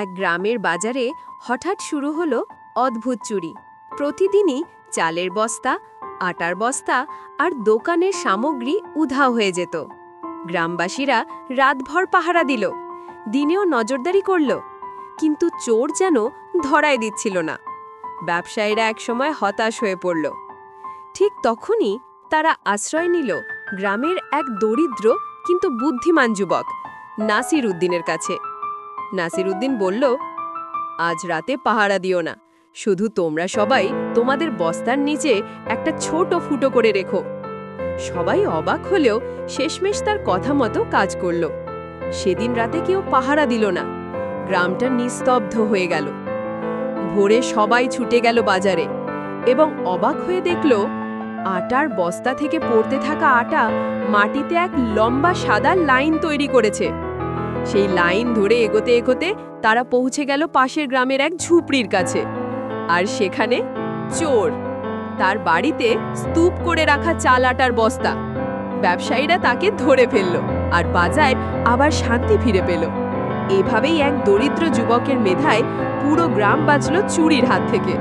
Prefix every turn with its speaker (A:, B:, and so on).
A: এক গ্রামের বাজারে হঠাৎ শুরু হলো অদ্ভুত চুরি। প্রতিদিনই চালের বস্তা, আটার বস্তা আর দোকানের সামগ্রী উধাও হয়ে যেত। গ্রামবাসীরা রাতভর পাহারা দিল, দিনেও নজরদারি করল, কিন্তু চোর যেন ধরাই দিচ্ছিল না। ব্যবসায়ীরা একসময় হতাশ হয়ে পড়ল। ঠিক তখনই তারা আশ্রয় নিল গ্রামের এক দরিদ্র কিন্তু বুদ্ধিমান যুবক নাসির উদ্দিনের কাছে। নাসির উদ্দিন বলল, আজ রাতে পাহারা দিও না, শুধু তোমরা সবাই তোমাদের বস্তার নিচে একটা ছোট ফুটো করে রেখো। সবাই অবাক হলেও শেষমেশ তার কথা মতো কাজ করল। সেদিন রাতে কেউ পাহারা দিল না, গ্রামটা নিস্তব্ধ হয়ে গেল। ভোরে সবাই ছুটে গেল বাজারে এবং অবাক হয়ে দেখল আটার বস্তা থেকে পড়তে থাকা আটা মাটিতে এক লম্বা সাদা লাইন তৈরি করেছে। সেই লাইন ধরে এগোতে এগোতে তারা পৌঁছে গেল পাশের গ্রামের এক ঝুপড়ির কাছে। আর সেখানে চোর, তার বাড়িতে স্তূপ করে রাখা চাল আটার বস্তা। ব্যবসায়ীরা তাকে ধরে ফেলল আর বাজার আবার শান্তি ফিরে পেল। এভাবেই এক দরিদ্র যুবকের মেধায় পুরো গ্রাম বাঁচল চুরির হাত থেকে।